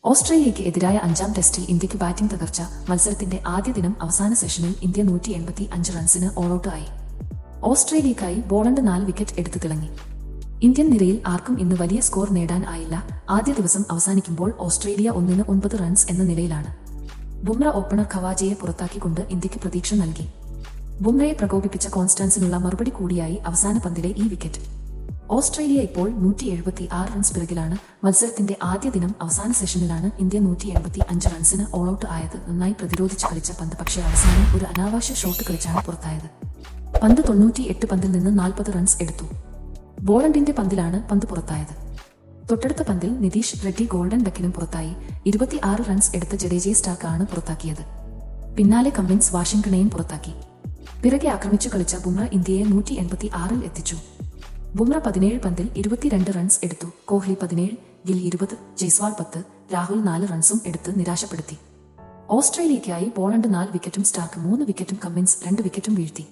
ഓസ്ട്രേലിയയ്ക്ക് എതിരായ 5-ാം ടെസ്റ്റിൽ ഇന്ത്യക്ക് ബാറ്റിംഗ് തകർച്ച. മത്സരത്തിന്റെ ആദ്യ ദിനം അവസാന സെഷനിൽ ഇന്ത്യ 185 റൺസിന് ഓൾഔട്ട് ആയി. ഓസ്ട്രേലിയക്കായി ബോളണ്ട് 4 വിക്കറ്റ് എടുത്തു തിളങ്ങി. ഇന്ത്യൻ നിരയിൽ ആർക്കും ഇന്ന് വലിയ സ്കോർ നേടാൻ ആയില്ല. ആദ്യ ദിവസം അവസാനിക്കുമ്പോൾ ഓസ്ട്രേലിയ 1-9 റൺസ് എന്ന നിലയിലാണ്. ബുംറ ഓപ്പണർ ഖവാജയെ പുറത്താക്കിക്കൊണ്ട് ഇന്ത്യക്ക് പ്രതീക്ഷ നൽകി. ബുംറയെ പ്രകോപിപ്പിച്ച കോൺസ്റ്റൻസിനുള്ള മറുപടി കൂടിയായി അവസാന പന്തിലെ ഈ വിക്കറ്റ്. ഓസ്ട്രേലിയ ഇപ്പോൾ 176 റൺസ് പിറകിലാണ്. മത്സരത്തിന്റെ ആദ്യ ദിനം അവസാന സെഷനിലാണ് ഇന്ത്യ 185 റൺസിന് ഓൾഔട്ട് ആയത്. നന്നായി പ്രതിരോധിച്ച് കളിച്ച പന്ത് പക്ഷേ അവസാനം ഒരു അനാവശ്യ ഷോട്ട് കളിച്ചാണ് പുറത്തായത്. പന്ത് 98 പന്തിൽ നിന്ന് 40 റൺസ് എടുത്തു. ബോളണ്ടിന്റെ പന്തിലാണ് പന്ത് പുറത്തായത്. തൊട്ടടുത്ത പന്തിൽ നിതീഷ് റെഡ്ഡി ഗോൾഡൻ ഡക്കിനും പുറത്തായി. 26 റൺസ് എടുത്ത ജഡേജയെ സ്റ്റാർക്ക് ആണ് പുറത്താക്കിയത്. പിന്നാലെ കമ്മിൻസ് വാഷിംഗ്ടണെയും പുറത്താക്കി. പിറകെ ആക്രമിച്ചു കളിച്ച ബുംറ ഇന്ത്യയെ 186-ൽ എത്തിച്ചു. ബുംറ 17 പന്തിൽ 22 റൺസ് എടുത്തു. കോഹ്ലി 17, ഗിൽ 20, ജയ്സ്വാൾ 10, രാഹുൽ 4 റൺസും എടുത്ത് നിരാശപ്പെടുത്തി. ഓസ്ട്രേലിയയ്ക്കായി ബോളണ്ട് 4 വിക്കറ്റും സ്റ്റാർക്ക് 3 വിക്കറ്റും കമ്മിൻസ് 2 വിക്കറ്റും വീഴ്ത്തി.